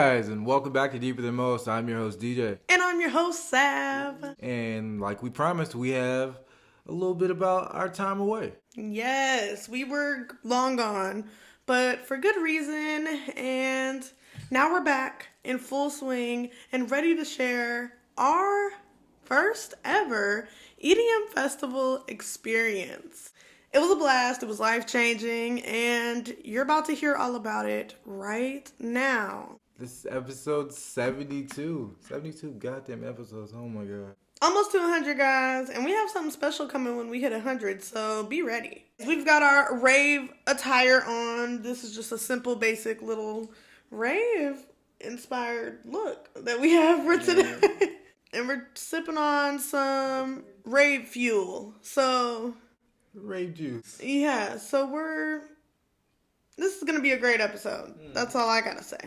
guys, and welcome back to Deeper Than Most. I'm your host, DJ. And I'm your host, Sav. And like we promised, we have a little bit about our time away. Yes, we were long gone, but for good reason. And now we're back in full swing and ready to share our first ever EDM festival experience. It was a blast. It was life-changing, and you're about to hear all about it right now. This is episode 72. 72 goddamn episodes. Oh my god. Almost to 100, guys, and we have something special coming when we hit 100, so be ready. We've got our rave attire on. This is just a simple, basic little rave-inspired look that we have for today. And we're sipping on some rave fuel, so... Rave juice. Yeah, so this is going to be a great episode. That's all I got to say.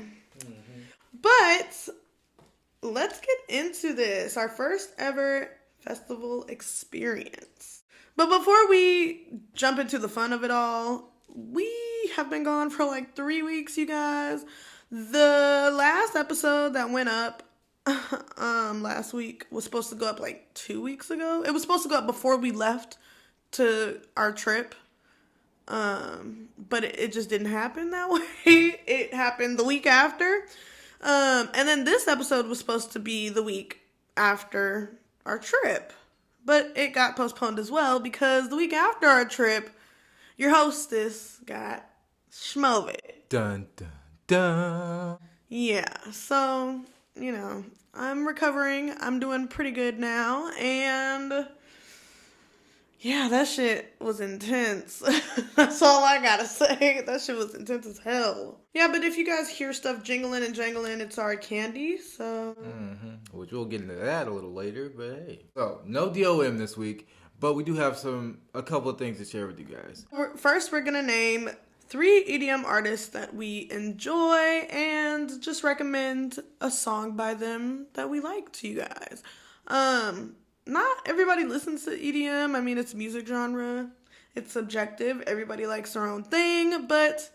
But let's get into this, our first ever festival experience. But before we jump into the fun of it all, we have been gone for like 3 weeks, you guys. The last episode that went up last week was supposed to go up like 2 weeks ago. It was supposed to go up before we left to our trip, but it just didn't happen that way. It happened the week after, and then this episode was supposed to be the week after our trip, but it got postponed as well because the week after our trip, your hostess got schmovid. Dun dun dun. Yeah, so I'm recovering. I'm doing pretty good now, and yeah, that shit was intense. That's all I gotta say. That shit was intense as hell. Yeah, but if you guys hear stuff jingling and jangling, it's our candy, so... Which we'll get into that a little later, but hey. So, no DOM this week, but we do have a couple of things to share with you guys. First, we're gonna name 3 EDM artists that we enjoy and just recommend a song by them that we like to you guys. Not everybody listens to EDM. I mean, it's a music genre. It's subjective. Everybody likes their own thing, but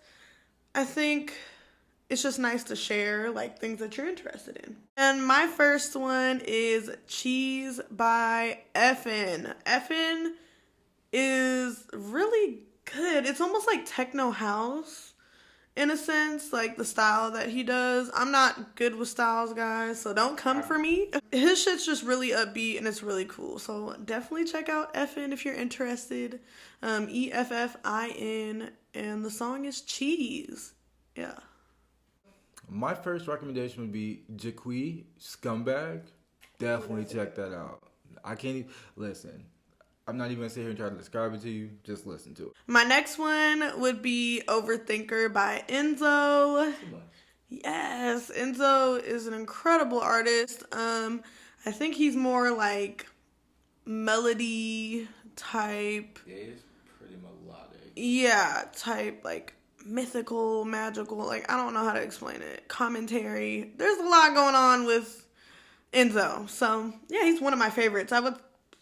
I think it's just nice to share, like, things that you're interested in. And my first one is Cheese by ravin. Ravin is really good. It's almost like techno house in a sense, like the style that he does. I'm not good with styles, guys, so don't come for me. His shit's just really upbeat and it's really cool. So definitely check out ravin if you're interested. EFFIN, and the song is Cheese. Yeah. My first recommendation would be Jaqui, Scumbag. Definitely check that out. I can't even listen. I'm not even going to sit here and try to describe it to you. Just listen to it. My next one would be Overthinker by Enzo. Yes, Enzo is an incredible artist. I think he's more like melody type. Yeah, it's pretty melodic. Yeah, type like mythical, magical. Like, I don't know how to explain it. Commentary. There's a lot going on with Enzo. So, yeah, he's one of my favorites.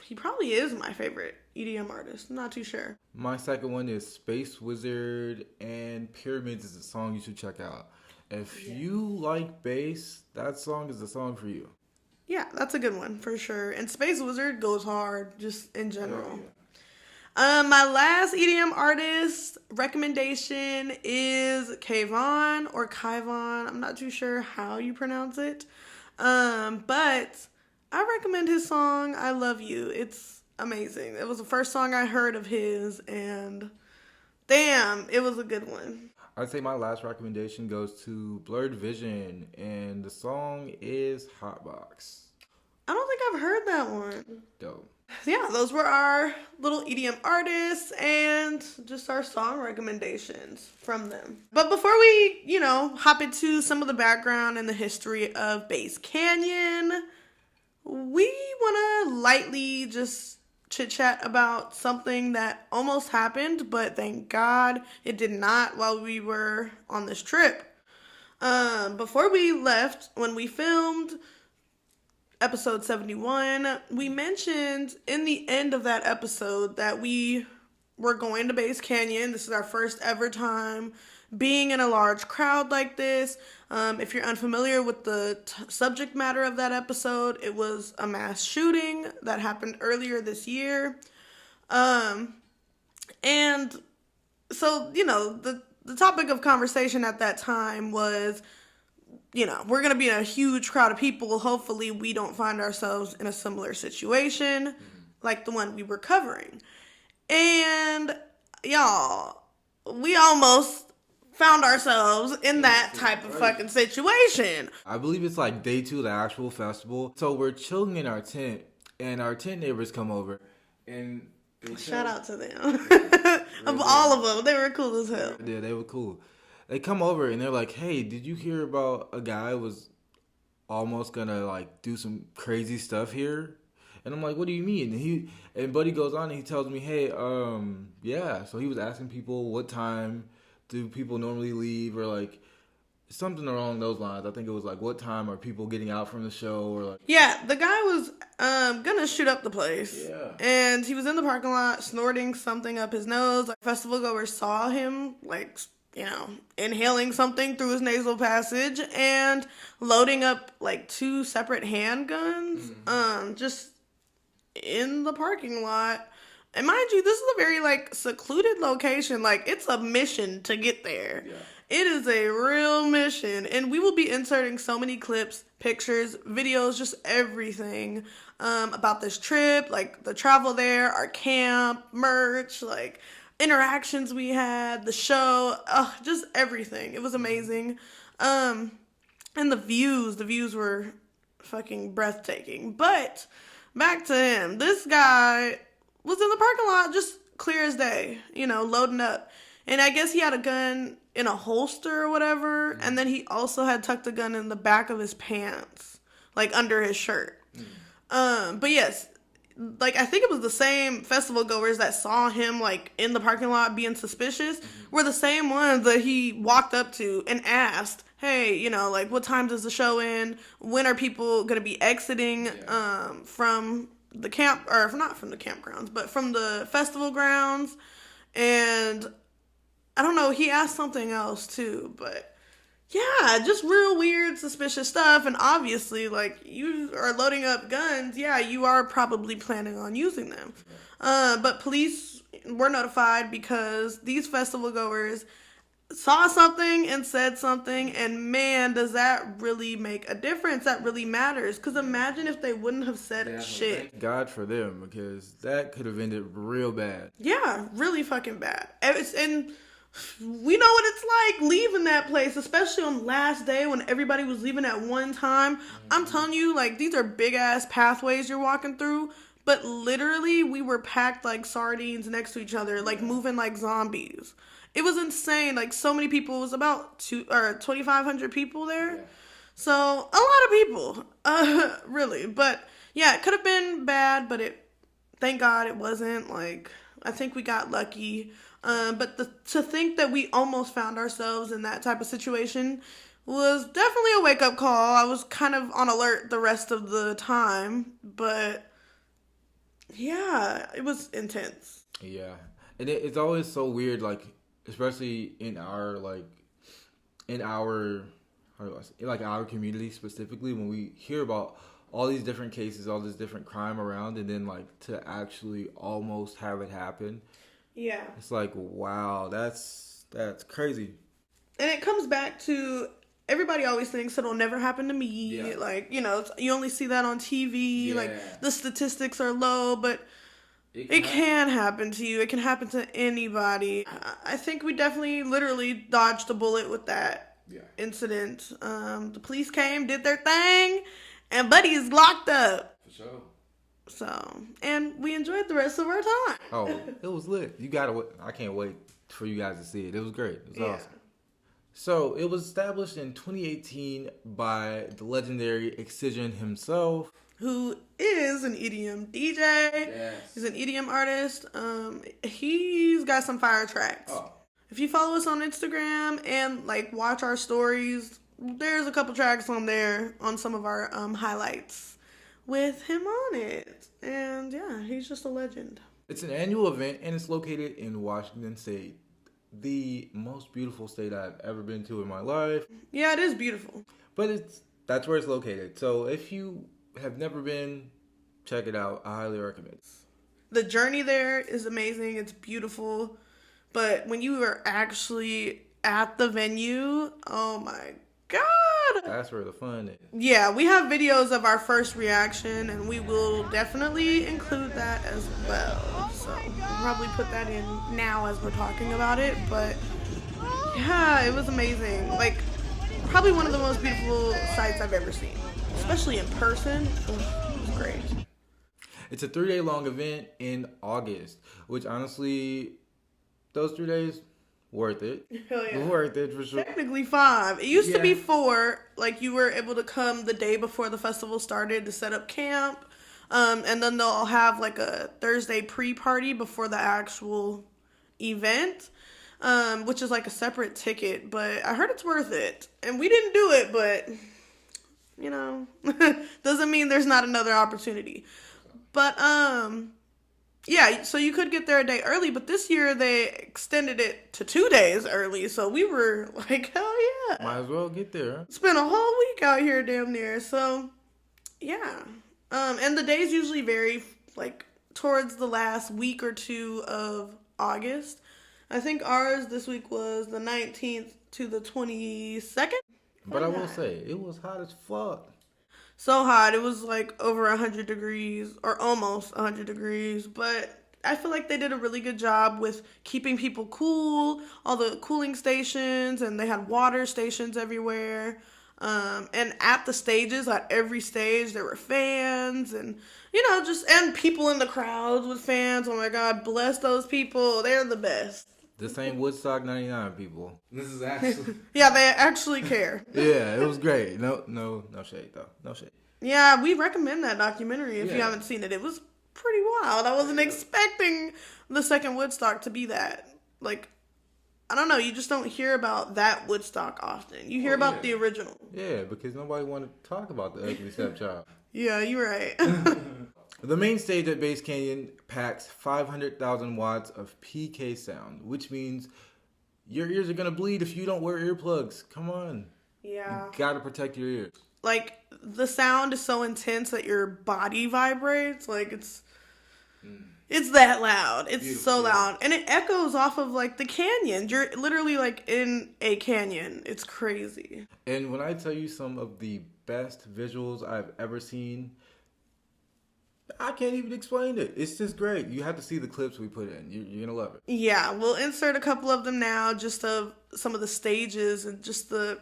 He probably is my favorite EDM artist. I'm not too sure. My second one is Space Wizard, and Pyramids is a song you should check out. If you like bass, that song is the song for you. Yeah, that's a good one for sure. And Space Wizard goes hard just in general. My last EDM artist recommendation is Kayvon or Kyvon. I'm not too sure how you pronounce it. But I recommend his song, I Love You. It's amazing. It was the first song I heard of his, and damn, it was a good one. I'd say my last recommendation goes to Blurred Vision, and the song is Hotbox. I don't think I've heard that one. Dope. Yeah, those were our little EDM artists and just our song recommendations from them. But before we, hop into some of the background and the history of Bass Canyon, we want to lightly just chit-chat about something that almost happened, but thank God it did not while we were on this trip. Before we left, when we filmed episode 71, we mentioned in the end of that episode that we were going to Bass Canyon. This is our first ever time being in a large crowd like this. If you're unfamiliar with the subject matter of that episode, it was a mass shooting that happened earlier this year. And so, the topic of conversation at that time was, we're going to be in a huge crowd of people. Hopefully we don't find ourselves in a similar situation like the one we were covering. And y'all, we almost found ourselves in that type of fucking situation. I believe it's like day 2 of the actual festival. So we're chilling in our tent, and our tent neighbors come over, and shout out to them. Of all of them, they were cool as hell. Yeah, they were cool. They come over and they're like, "Hey, did you hear about a guy was almost gonna like do some crazy stuff here?" And I'm like, "What do you mean?" And Buddy goes on and he tells me, "Hey, yeah." So he was asking people what time do people normally leave, or like something along those lines. I think it was like, what time are people getting out from the show, or like. Yeah, the guy was gonna shoot up the place. Yeah. And he was in the parking lot snorting something up his nose. Like, festival goers saw him like, inhaling something through his nasal passage and loading up like 2 separate handguns, just in the parking lot. And mind you, this is a very like secluded location. Like, it's a mission to get there. Yeah. It is a real mission. And we will be inserting so many clips, pictures, videos, just everything about this trip, like the travel there, our camp, merch, like interactions we had, the show, just everything. It was amazing. And the views were fucking breathtaking. But back to him. This guy was in the parking lot just clear as day, loading up. And I guess he had a gun in a holster or whatever. And then he also had tucked the gun in the back of his pants, like under his shirt. But yes, like, I think it was the same festival goers that saw him, like, in the parking lot being suspicious were the same ones that he walked up to and asked, hey, like, what time does the show end? When are people going to be exiting from the camp, or not from the campgrounds, but from the festival grounds? And I don't know, he asked something else too, but yeah, just real weird, suspicious stuff. And obviously, like, you are loading up guns. Yeah, you are probably planning on using them. But police were notified because these festival goers saw something and said something. And man, does that really make a difference. That really matters. Because imagine if they wouldn't have said shit. Thank God for them, because that could have ended real bad. Yeah, really fucking bad. And we know what it's like leaving that place, especially on last day when everybody was leaving at one time. I'm telling you, like, these are big ass pathways you're walking through, but literally we were packed like sardines next to each other, like moving like zombies. It was insane. Like, so many people. It was about 2,500 people there. Yeah. So a lot of people, really. But yeah, it could have been bad, but thank God it wasn't. Like, I think we got lucky. But to think that we almost found ourselves in that type of situation was definitely a wake-up call. I was kind of on alert the rest of the time, but yeah, it was intense. Yeah, and it's always so weird, like, especially in our our community specifically, when we hear about all these different cases, all this different crime around, and then like to actually almost have it happen. Yeah. It's like, wow, that's crazy. And it comes back to, everybody always thinks it'll never happen to me. Yeah. Like, you only see that on TV. Yeah. Like, the statistics are low, but it can happen to you. It can happen to anybody. I think we definitely literally dodged a bullet with that incident. The police came, did their thing, and Buddy is locked up. For sure. So, and we enjoyed the rest of our time. Oh, it was lit. I can't wait for you guys to see it. It was great. It was awesome. So, it was established in 2018 by the legendary Excision himself, who is an EDM DJ. Yes. He's an EDM artist. He's got some fire tracks. Oh. If you follow us on Instagram and like watch our stories, there's a couple tracks on there on some of our highlights with him on it. And yeah, he's just a legend. It's an annual event and it's located in Washington State. the most beautiful state I've ever been to in my life. Yeah, it is beautiful. But that's where it's located. So if you have never been, check it out. I highly recommend it. The journey there is amazing. It's beautiful. But when you are actually at the venue, oh my God. That's where the fun is. Yeah, we have videos of our first reaction, and we will definitely include that as well. So we'll probably put that in now as we're talking about it. But yeah, it was amazing. Like, probably one of the most beautiful sights I've ever seen, especially in person. It was great. It's a 3-day long event in August, which honestly, those 3 days, worth it. Hell yeah. Worth it for sure. Technically 5. It used to be 4. Like, you were able to come the day before the festival started to set up camp. And then they'll have like a Thursday pre-party before the actual event, which is like a separate ticket. But I heard it's worth it. And we didn't do it, but, you know, doesn't mean there's not another opportunity. But, yeah, so you could get there a day early, but this year they extended it to 2 days early, so we were like, hell yeah. Might as well get there. Spent a whole week out here damn near, so, yeah. And the days usually vary, like, towards the last week or 2 of August. I think ours this week was the 19th to the 22nd. But I will say, it was hot as fuck. So hot. It was like over 100 degrees or almost 100 degrees. But I feel like they did a really good job with keeping people cool, all the cooling stations, and they had water stations everywhere. And at the stages, at every stage, there were fans and, you know, and people in the crowds with fans. Oh my God, bless those people. They're the best. The same Woodstock 99 people. This is actually... Yeah, they actually care. Yeah, it was great. No shade, though. No shade. Yeah, we recommend that documentary if you haven't seen it. It was pretty wild. I wasn't expecting the second Woodstock to be that. Like, I don't know. You just don't hear about that Woodstock often. You hear about the original. Yeah, because nobody wanted to talk about the ugly stepchild. Yeah, you're right. The main stage at Base Canyon packs 500,000 watts of PK sound, which means your ears are going to bleed if you don't wear earplugs. Come on. Yeah. You got to protect your ears. Like, the sound is so intense that your body vibrates. Like, it's that loud. It's beautiful, so loud. And it echoes off of, like, the canyon. You're literally, like, in a canyon. It's crazy. And when I tell you some of the best visuals I've ever seen, I can't even explain it. It's just great. You have to see the clips we put in. You're going to love it. Yeah, we'll insert a couple of them now, just of some of the stages and just the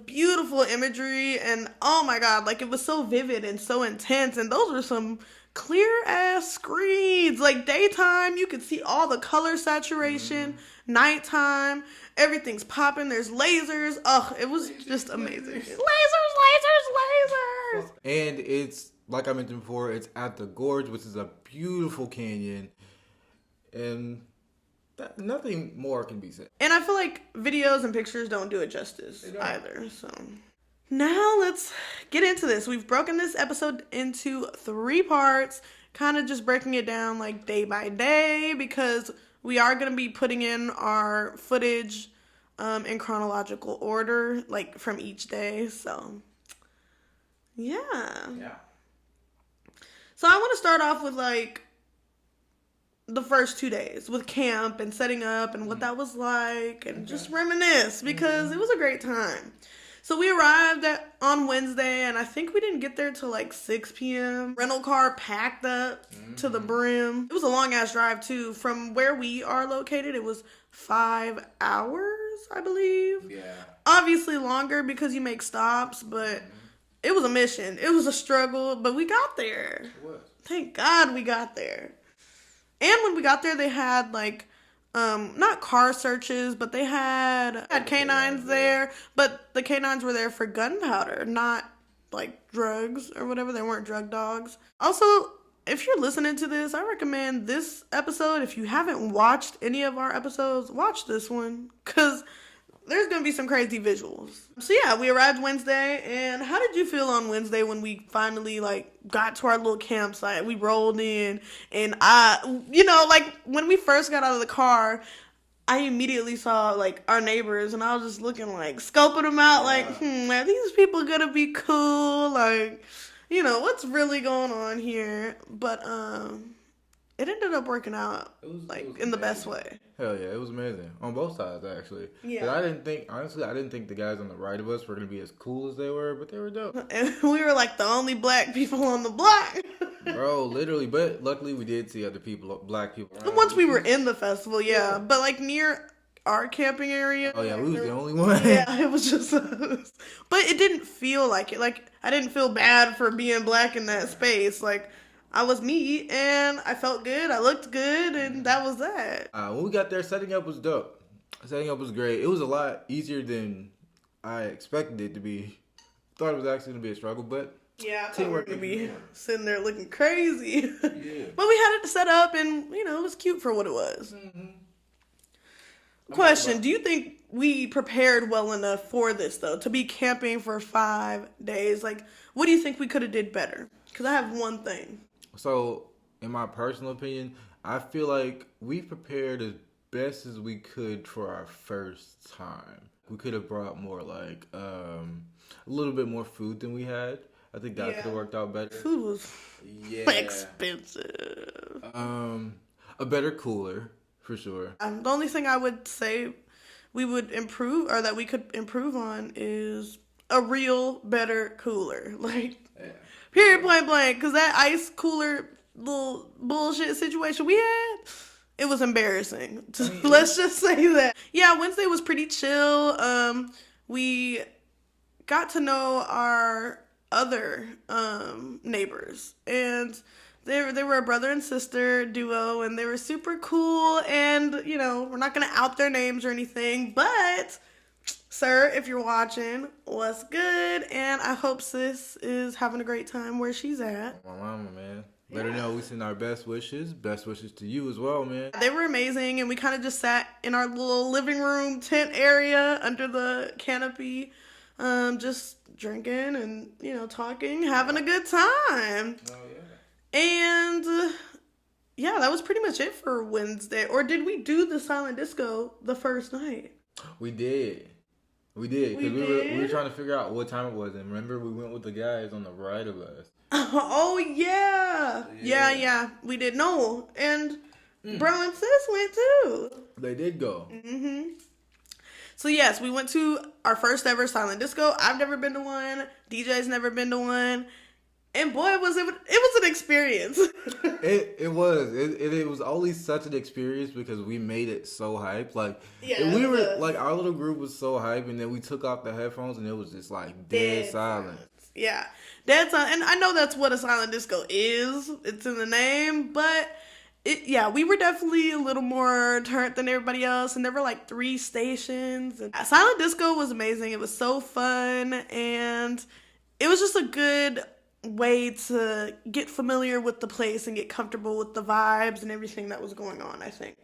beautiful imagery. And oh my God, like, it was so vivid and so intense. And those were some clear ass screens. Like, daytime, you could see all the color saturation. Nighttime, everything's popping. There's lasers. Ugh, it was just amazing. Lasers. And it's, like I mentioned before, it's at the Gorge, which is a beautiful canyon. And nothing more can be said. And I feel like videos and pictures don't do it justice either. So now let's get into this. We've broken this episode into 3 parts, kind of just breaking it down like day by day, because we are going to be putting in our footage in chronological order, like from each day. So yeah. So I want to start off with like the first 2 days with camp and setting up and what that was like, and just reminisce, because it was a great time. So we arrived on Wednesday, and I think we didn't get there till like 6 p.m. Rental car packed up to the brim. It was a long ass drive too. From where we are located, it was 5 hours, I believe. Yeah. Obviously longer because you make stops, but it was a mission. It was a struggle, but we got there. It was. Thank God we got there. And when we got there, they had like, not car searches, but they had canines there, but the canines were there for gunpowder, not like drugs or whatever. They weren't drug dogs. Also, if you're listening to this, I recommend this episode. If you haven't watched any of our episodes, watch this one, because there's going to be some crazy visuals. So yeah, we arrived Wednesday, and how did you feel on Wednesday when we finally like got to our little campsite? We rolled in, and like when we first got out of the car, I immediately saw like our neighbors, and I was just looking like scoping them out, like, are these people gonna be cool? Like, what's really going on here? But it ended up working out like in the best way. Hell yeah, it was amazing on both sides actually. Yeah. I didn't think the guys on the right of us were gonna be as cool as they were, but they were dope. And we were like the only black people on the block. Bro, literally, but luckily we did see other people, black people. Once we were in the festival, yeah. But like near our camping area. Oh yeah, we was the only one. Yeah, it was just us. But it didn't feel like it. Like I didn't feel bad for being black in that space. Like I was me, and I felt good. I looked good, and that was that. When we got there, setting up was dope. Setting up was great. It was a lot easier than I expected it to be. Thought it was actually going to be a struggle, but yeah, I thought we were going to be sitting there looking crazy. Yeah. But we had it set up, and, it was cute for what it was. Mm-hmm. Question, do you think we prepared well enough for this, though, to be camping for 5 days? Like, what do you think we could have did better? Because I have one thing. So, in my personal opinion, I feel like we prepared as best as we could for our first time. We could have brought more, like, a little bit more food than we had. I think that could have worked out better. Food was expensive. A better cooler, for sure. The only thing I would say we would improve, or that we could improve on, is a real better cooler. Like, period, point blank. Because that ice cooler little bullshit situation we had, it was embarrassing. Let's just say that. Yeah, Wednesday was pretty chill. We got to know our other neighbors, and they were a brother and sister duo, and they were super cool. And we're not gonna out their names or anything, but sir, if you're watching, what's good? And I hope sis is having a great time where she's at. My mama, man. Let her know we send our best wishes. Best wishes to you as well, man. They were amazing, and we kind of just sat in our little living room tent area under the canopy, just drinking and, talking, having a good time. Oh, yeah. And, yeah, that was pretty much it for Wednesday. Or did we do the silent disco the first night? We did. Because we were trying to figure out what time it was. And remember, we went with the guys on the right of us. Oh, yeah. Yeah. We did. No. And bro and sis went too. They did go. Mm-hmm. So, yes, we went to our first ever silent disco. I've never been to one. DJ's never been to one. And boy, it was an experience. It was only such an experience because we made it so hype. Like, we were like, our little group was so hype, and then we took off the headphones, and it was just like dead silence. Yeah, dead silence. And I know that's what a silent disco is. It's in the name, but we were definitely a little more turned than everybody else, and there were like 3 stations. And silent disco was amazing. It was so fun, and it was just a good way to get familiar with the place and get comfortable with the vibes and everything that was going on, I think.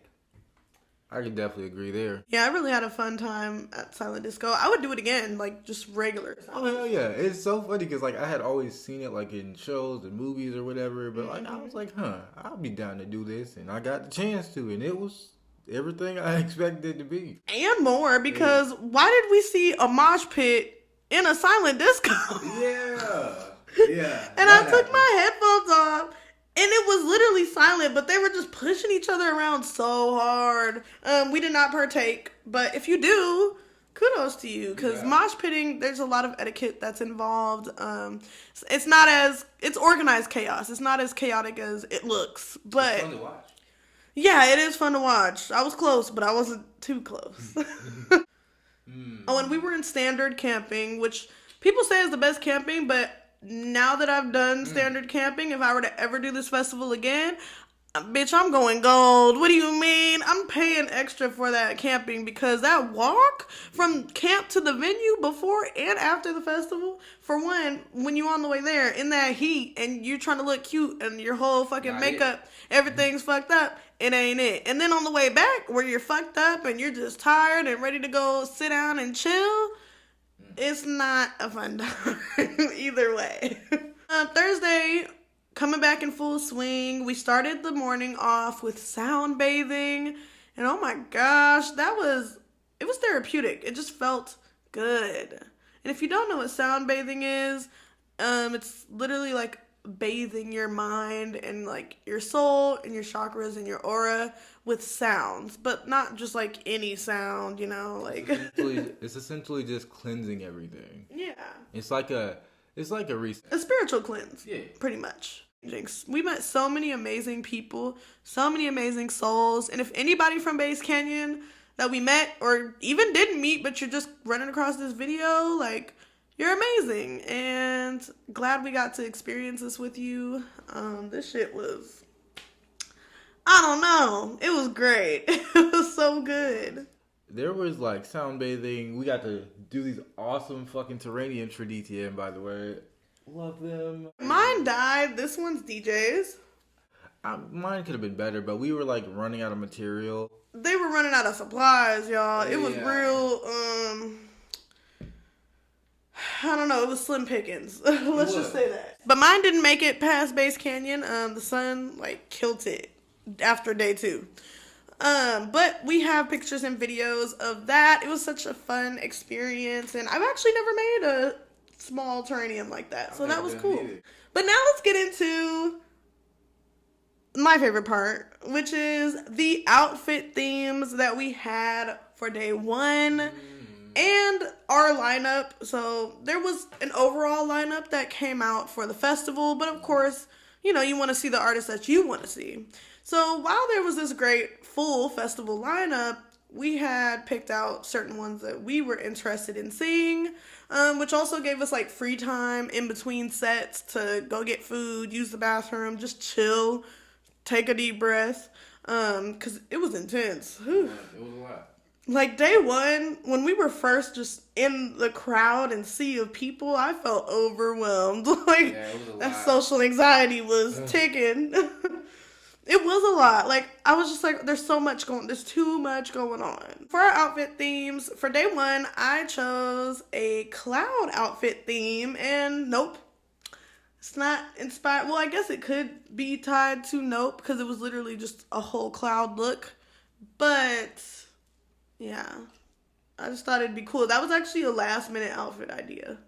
I could definitely agree there. Yeah, I really had a fun time at silent disco. I would do it again, like just regular. Oh hell yeah, it's so funny because like I had always seen it like in shows and movies or whatever, but like I was like, I'll be down to do this, and I got the chance to, and it was everything I expected it to be and more. Because why did we see a mosh pit in a silent disco? Yeah. And I took my headphones off, and it was literally silent, but they were just pushing each other around so hard. We did not partake, but if you do, kudos to you, because mosh pitting, there's a lot of etiquette that's involved. It's organized chaos. It's not as chaotic as it looks, but it's fun to watch. Yeah, it is fun to watch. I was close, but I wasn't too close. Oh, and we were in standard camping, which people say is the best camping, but now that I've done standard camping, if I were to ever do this festival again, bitch, I'm going gold. What do you mean? I'm paying extra for that camping, because that walk from camp to the venue before and after the festival, for one, when you're on the way there in that heat and you're trying to look cute and your whole fucking makeup, everything's fucked up, it ain't it. And then on the way back where you're fucked up and you're just tired and ready to go sit down and chill, it's not a fun time either way. Thursday, coming back in full swing. We started the morning off with sound bathing, And oh my gosh, it was therapeutic. It just felt good. And if you don't know what sound bathing is, it's literally like bathing your mind and like your soul and your chakras and your aura with sounds, but not just like any sound, like It's essentially just cleansing everything. yeah. It's like a reset. A spiritual cleanse. Yeah. Pretty much. We met so many amazing people, so many amazing souls, and if anybody from Base Canyon that we met or even didn't meet, but you're just running across this video, like, you're amazing, and glad we got to experience this with you. This shit was, I don't know, it was great. It was so good. There was like sound bathing. We got to do these awesome fucking terraniums for DTM, by the way. Love them. Mine died. This one's DJ's. Mine could have been better, but we were like running out of material. They were running out of supplies, y'all. It was real, I don't know, it was slim pickings. Let's just say that. But mine didn't make it past Base Canyon. The sun, like, killed it after day 2. But we have pictures and videos of that. It was such a fun experience, and I've actually never made a small terranium like that, so that was cool. But now let's get into my favorite part, which is the outfit themes that we had for day 1 and our lineup. So there was an overall lineup that came out for the festival, but of course, you want to see the artists that you want to see. So while there was this great full festival lineup, we had picked out certain ones that we were interested in seeing, which also gave us like free time in between sets to go get food, use the bathroom, just chill, take a deep breath, because it was intense. Whew. It was a lot. Like day 1, when we were first just in the crowd and sea of people, I felt overwhelmed. Like, that social anxiety was ticking. It was a lot. Like, I was just like, there's too much going on. For our outfit themes, for day 1, I chose a cloud outfit theme, and nope. It's not inspired. Well, I guess it could be tied to Nope, because it was literally just a whole cloud look. But, yeah. I just thought it'd be cool. That was actually a last-minute outfit idea.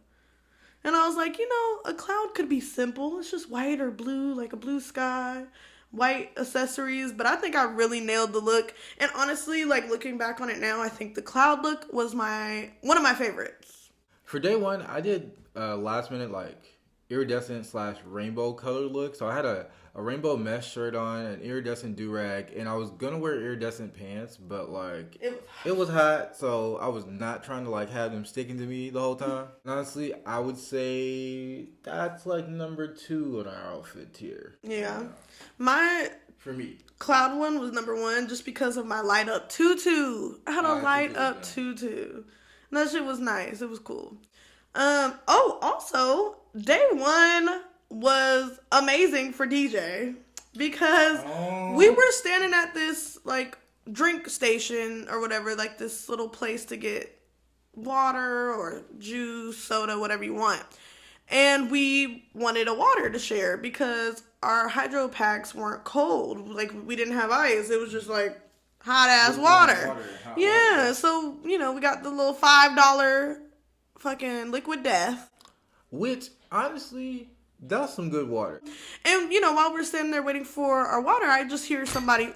And I was like, a cloud could be simple. It's just white or blue, like a blue sky. White accessories, but I think I really nailed the look. And honestly, like, looking back on it now, I think the cloud look was one of my favorites. For day 1, I did last minute like iridescent / rainbow color look. So I had a rainbow mesh shirt on, an iridescent do-rag, and I was gonna wear iridescent pants, but like it was hot, so I was not trying to like have them sticking to me the whole time. And honestly, I would say that's like number 2 on our outfit tier. Yeah. For me, cloud one was number 1 just because of my light up tutu. I had a light up tutu. And that shit was nice. It was cool. Also, day 1 was amazing for DJ because we were standing at this like drink station or whatever, like this little place to get water or juice, soda, whatever you want. And we wanted a water to share because our hydro packs weren't cold. Like, we didn't have ice. It was just like hot ass water. Yeah, so, we got the little $5 fucking liquid death. Which, honestly, that's some good water. And, while we're standing there waiting for our water, I just hear somebody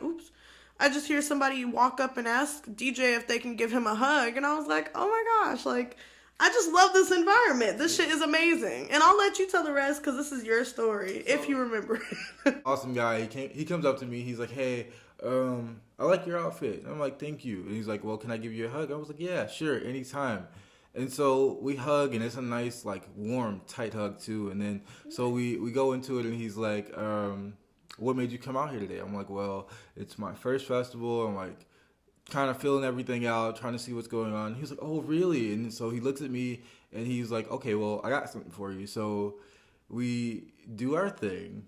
walk up and ask DJ if they can give him a hug. And I was like, oh my gosh, like, I just love this environment. This shit is amazing. And I'll let you tell the rest because this is your story, if you remember. Awesome guy. He comes up to me. He's like, hey, I like your outfit. And I'm like, thank you. And he's like, well, can I give you a hug? I was like, yeah, sure, anytime. And so we hug, and it's a nice, like, warm, tight hug, too. And then, so we go into it, and he's like, what made you come out here today? I'm like, well, it's my first festival. I'm like, kind of filling everything out, trying to see what's going on. He's like, oh, really? And so he looks at me, and he's like, okay, well, I got something for you. So we do our thing.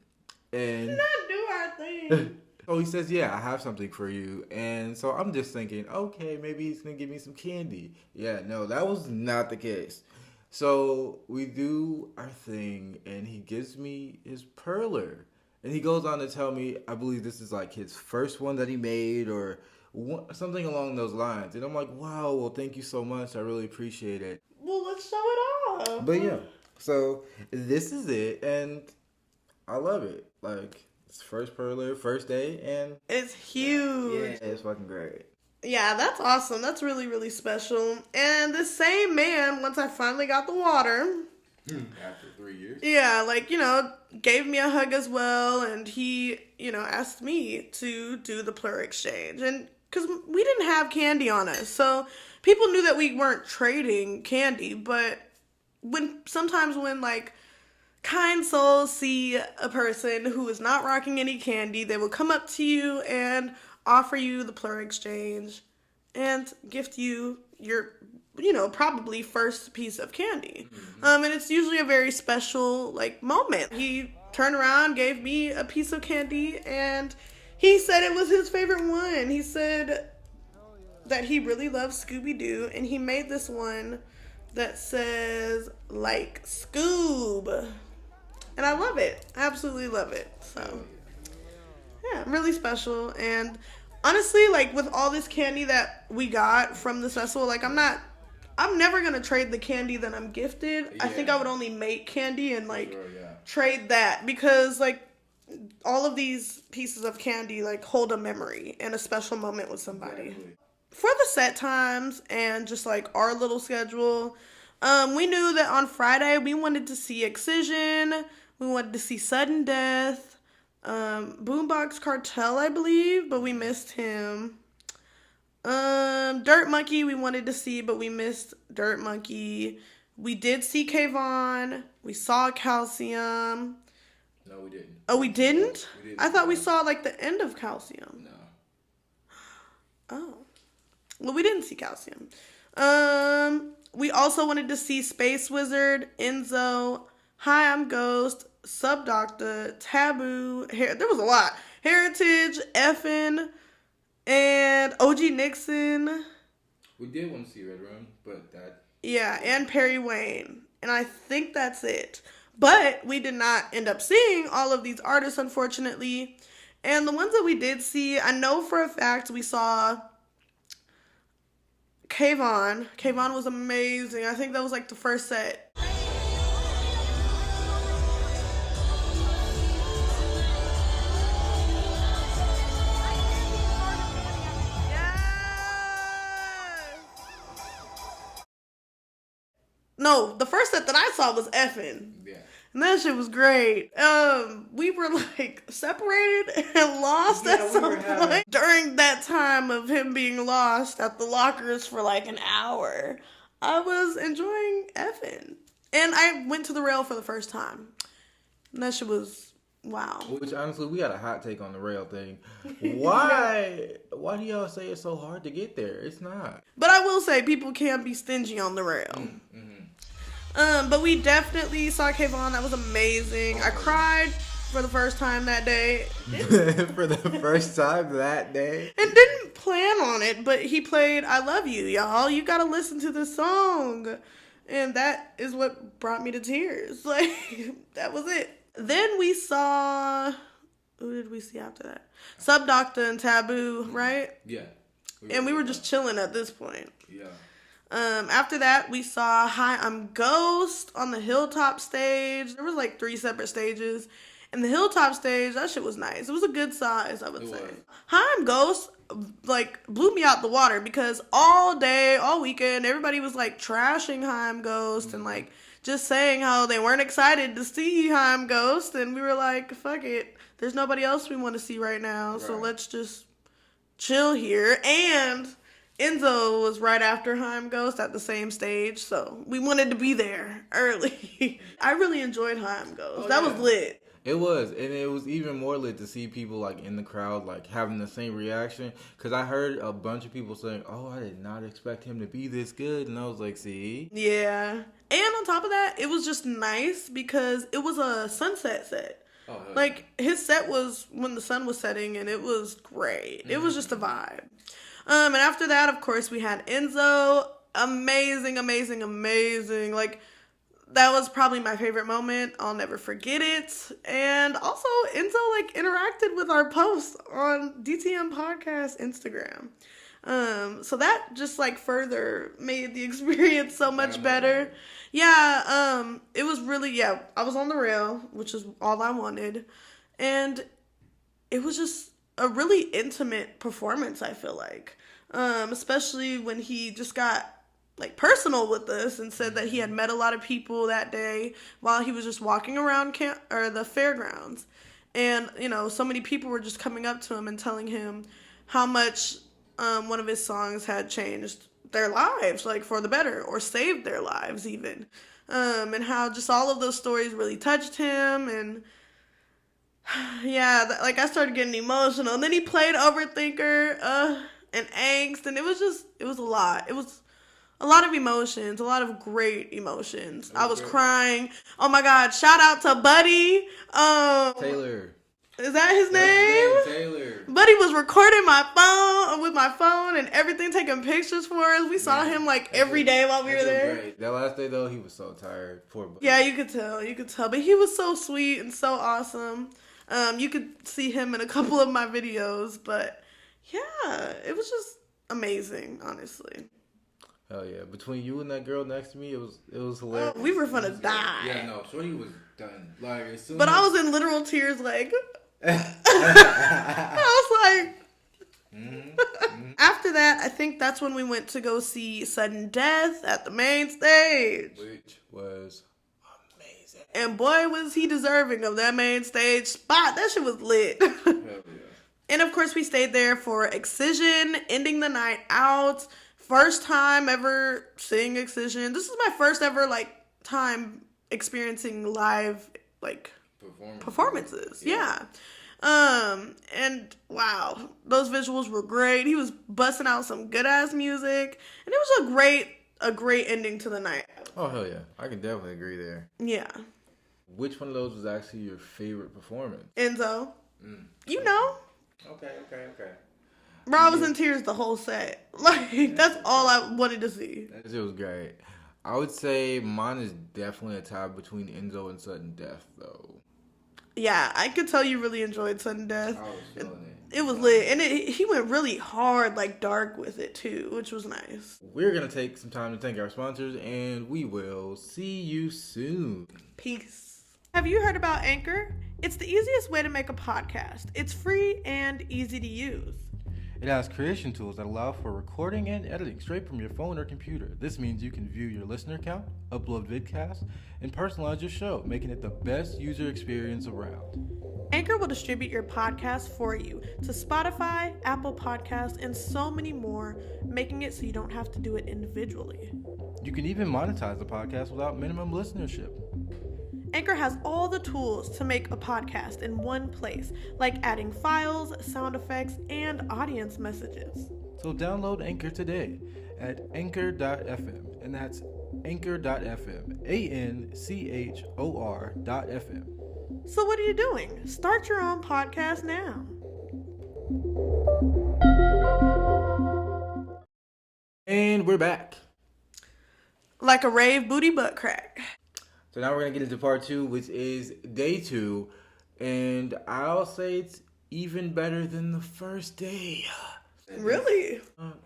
And not do our thing. So he says, yeah, I have something for you. And so I'm just thinking, okay, maybe he's going to give me some candy. Yeah, no, that was not the case. So we do our thing, and he gives me his perler. And he goes on to tell me, I believe this is like his first one that he made or something along those lines. And I'm like, wow, well, thank you so much. I really appreciate it. Well, let's show it off. But yeah, so this is it, and I love it. Like, it's first perler, first day, and It's huge. yeah, it's fucking great. Yeah, that's awesome. That's really, really special. And this same man, once I finally got the water, After 3 years. yeah, like, you know, gave me a hug as well. And he, you know, asked me to do the plur exchange. And because we didn't have candy on us. So people knew that we weren't trading candy. But sometimes when, like, kind souls see a person who is not rocking any candy, they will come up to you and offer you the plur exchange and gift you your, you know, probably first piece of candy. And it's usually a very special, like, moment. He turned around, gave me a piece of candy, and he said it was his favorite one. He said that he really loves Scooby-Doo, and he made this one that says, like, Scoob. And I love it. I absolutely love it. So yeah, really special. And honestly, like, with all this candy that we got from this festival, like, I'm never gonna trade the candy that I'm gifted. I think I would only make candy and, like, trade that, because, like, all of these pieces of candy, like, hold a memory and a special moment with somebody. Exactly. For the set times and just, like, our little schedule, we knew that on Friday we wanted to see Excision, we wanted to see Sudden Death, Boombox Cartel, I believe, but we missed him. Dirt Monkey we wanted to see, but we missed Dirt Monkey. We did see Kayvon. We saw Calcium. No, we didn't. Oh, we didn't? We didn't. I thought we saw, like, the end of Calcium. No. Oh. Well, we didn't see Calcium. We also wanted to see Space Wizard, Enzo, Hi, I'm Ghost, Subdoctor, Taboo. There was a lot. Heritage, Effin, and OG Nixon. We did want to see Red Room, but that... Yeah, and Perry Wayne. And I think that's it. But we did not end up seeing all of these artists, unfortunately. And the ones that we did see, I know for a fact we saw Kayvon. Kayvon was amazing. I think that was, like, the first set. No, the first set that I saw was Effin. Yeah. And that shit was great. We were, like, separated and lost at some point. During that time of him being lost at the lockers for, like, an hour, I was enjoying Effin. And I went to the rail for the first time. And that shit was, wow. Which, honestly, we got a hot take on the rail thing. Why? Why do y'all say it's so hard to get there? It's not. But I will say, people can be stingy on the rail. Mm-hmm. But we definitely saw Kayvon. That was amazing. I cried for the first time that day. For the first time that day? And didn't plan on it, but he played I Love You, y'all. You gotta listen to this song. And that is what brought me to tears. Like, that was it. Then we saw... Who did we see after that? Subdoctor and Taboo, right? Yeah. We were just chilling at this point. Yeah. After that, we saw Hi, I'm Ghost on the Hilltop stage. There was, like, 3 separate stages. And the Hilltop stage, that shit was nice. It was a good size, I would say. Hi, I'm Ghost, like, blew me out the water because all day, all weekend, everybody was, like, trashing Hi, I'm Ghost and, like, just saying how they weren't excited to see Hi, I'm Ghost. And we were like, fuck it. There's nobody else we want to see right now. So let's just chill here. And Enzo was right after Hi, Ghost at the same stage, so we wanted to be there early. I really enjoyed Hi, Ghost. That was lit. It was, and it was even more lit to see people, like, in the crowd, like, having the same reaction, because I heard a bunch of people saying, oh, I did not expect him to be this good, and I was like, see? Yeah. And on top of that, it was just nice because it was a sunset set. Oh, like, his set was when the sun was setting, and it was great. It was just a vibe. And after that, of course, we had Enzo. Amazing, amazing, amazing. Like, that was probably my favorite moment. I'll never forget it. And also, Enzo like interacted with our posts on DTM Podcast Instagram. So that just like further made the experience so much better. Yeah, it was really, I was on the rail, which is all I wanted. And it was just a really intimate performance, I feel like. Especially when he just got like personal with us and said that he had met a lot of people that day while he was just walking around the fairgrounds. And, you know, so many people were just coming up to him and telling him how much one of his songs had changed their lives, like for the better, or saved their lives even. And how just all of those stories really touched him. And yeah, like I started getting emotional. And then he played Overthinker and Angst. And it was a lot. It was a lot of emotions, a lot of great emotions. I was crying. Oh my God! Shout out to Buddy. Taylor. Is that his name? Taylor. Buddy was recording with my phone and everything, taking pictures for us. We saw him like every day while we were there. Great. That last day though, he was so tired. Poor Buddy. Yeah, you could tell. But he was so sweet and so awesome. You could see him in a couple of my videos. But yeah, it was just amazing, honestly. Hell yeah! Between you and that girl next to me, it was hilarious. We were finna die. Yeah, no, Shorty was done. Like as soon but as... I was in literal tears, like I was like. After that, I think that's when we went to go see Sudden Death at the main stage, which was amazing. And boy, was he deserving of that main stage spot. That shit was lit. Hell yeah. And of course, we stayed there for Excision, ending the night out. First time ever seeing Excision. This is my first ever like time experiencing live like performances. Yeah. And wow, those visuals were great. He was busting out some good ass music, and it was a great ending to the night. Oh hell yeah, I can definitely agree there. Yeah. Which one of those was actually your favorite performance? Enzo. You know. Okay. Bro, I was in tears the whole set. Like, that's all I wanted to see. That shit was great. I would say mine is definitely a tie between Enzo and Sudden Death, though. Yeah, I could tell you really enjoyed Sudden Death. I was feeling it. It was lit. And he went really hard, like dark with it, too, which was nice. We're going to take some time to thank our sponsors, and we will see you soon. Peace. Have you heard about Anchor? It's the easiest way to make a podcast. It's free and easy to use. It has creation tools that allow for recording and editing straight from your phone or computer. This means you can view your listener count, upload vidcasts, and personalize your show, making it the best user experience around. Anchor will distribute your podcast for you to Spotify, Apple Podcasts, and so many more, making it so you don't have to do it individually. You can even monetize the podcast without minimum listenership. Anchor has all the tools to make a podcast in one place, like adding files, sound effects, and audience messages. So download Anchor today at anchor.fm, and that's anchor.fm, ANCHOR.fm. So what are you doing? Start your own podcast now. And we're back. Like a rave booty butt crack. So now we're going to get into part 2, which is day 2. And I'll say it's even better than the first day. Really?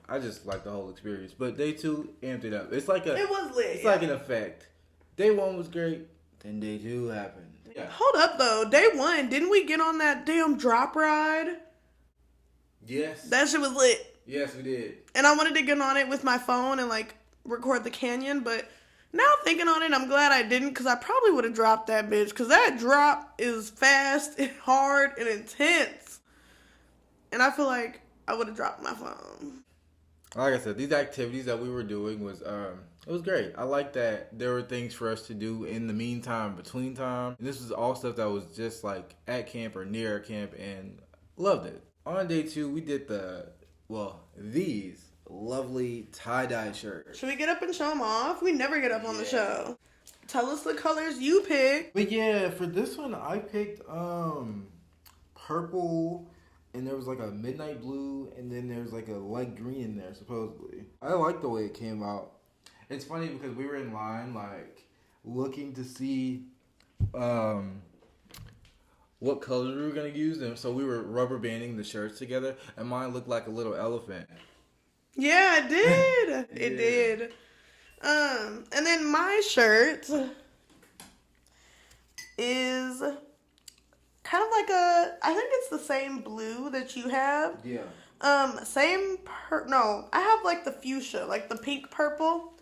I just like the whole experience. But day 2 amped it up. It was lit. It's like an effect. Day 1 was great. Then day 2 happened. Yeah. Hold up, though. Day 1, didn't we get on that damn drop ride? Yes. That shit was lit. Yes, we did. And I wanted to get on it with my phone and, like, record the canyon, but... Now thinking on it, I'm glad I didn't, because I probably would have dropped that bitch, because that drop is fast and hard and intense. And I feel like I would have dropped my phone. Like I said, these activities that we were doing was, it was great. I like that there were things for us to do in the meantime, between time. And this was all stuff that was just like at camp or near camp, and loved it. On day 2, we did these lovely tie-dye shirts. Should we get up and show them off? We never get up on the show. Tell us the colors you picked. But yeah, for this one, I picked purple, and there was like a midnight blue, and then there's like a light green in there, supposedly. I like the way it came out. It's funny because we were in line, like, looking to see what colors we were gonna use, and so we were rubber banding the shirts together, and mine looked like a little elephant. Yeah, it did. It Yeah. did. And then my shirt is kind of like I think it's the same blue that you have. Yeah. No, I have like the fuchsia, like the pink purple.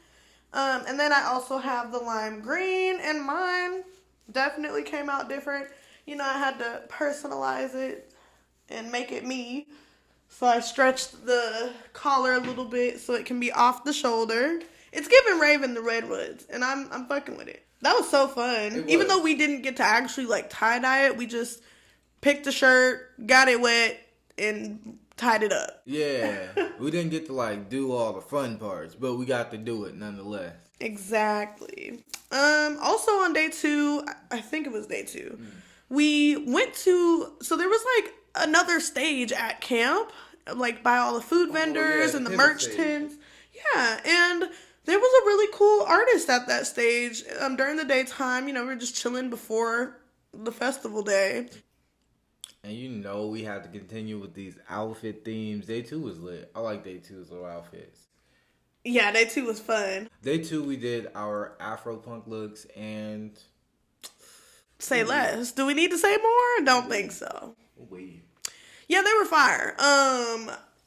And then I also have the lime green, and mine definitely came out different. You know, I had to personalize it and make it me. So I stretched the collar a little bit so it can be off the shoulder. It's giving Raven the Redwoods, and I'm fucking with it. That was so fun. Even though we didn't get to actually like tie dye it, we just picked the shirt, got it wet, and tied it up. Yeah. We didn't get to like do all the fun parts, but we got to do it nonetheless. Exactly. Also on day 2, I think it was day 2, we went to, so there was like another stage at camp, like by all the food vendors and the merch tents. Yeah, and there was a really cool artist at that stage. During the daytime, you know, we were just chilling before the festival day. And you know we had to continue with these outfit themes. Day 2 was lit. I like day 2's little outfits. Yeah, day 2 was fun. Day 2 we did our Afro punk looks and... Say less. Do we need to say more? Don't think so. Wait. Yeah, they were fire.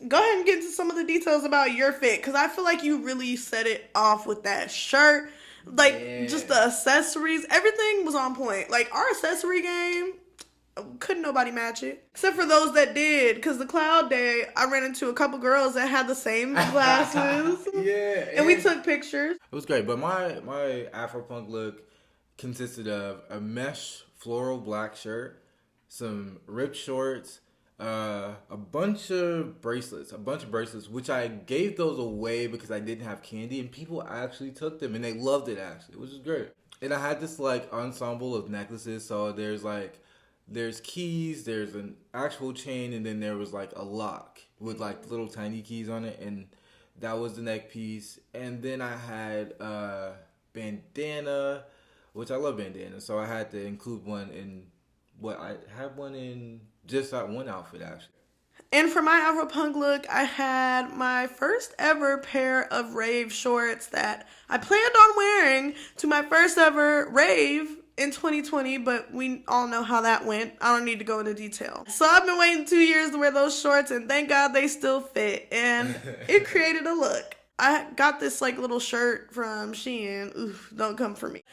Go ahead and get into some of the details about your fit, because I feel like you really set it off with that shirt. Like, just the accessories. Everything was on point. Like, our accessory game, couldn't nobody match it. Except for those that did, because the cloud day, I ran into a couple girls that had the same glasses. Yeah. And we took pictures. It was great, but my Afro punk look consisted of a mesh floral black shirt, some ripped shorts, a bunch of bracelets, which I gave those away because I didn't have candy, and people actually took them, and they loved it actually, which is great. And I had this like ensemble of necklaces, so there's keys, there's an actual chain, and then there was like a lock with like little tiny keys on it, and that was the neck piece. And then I had bandana, which I love bandana, so I had to include one in I had one in just that one outfit actually. And for my Afro punk look, I had my first ever pair of rave shorts that I planned on wearing to my first ever rave in 2020, but we all know how that went. I don't need to go into detail. So I've been waiting 2 years to wear those shorts, and thank God they still fit, and it created a look. I got this like little shirt from Shein. Oof, don't come for me.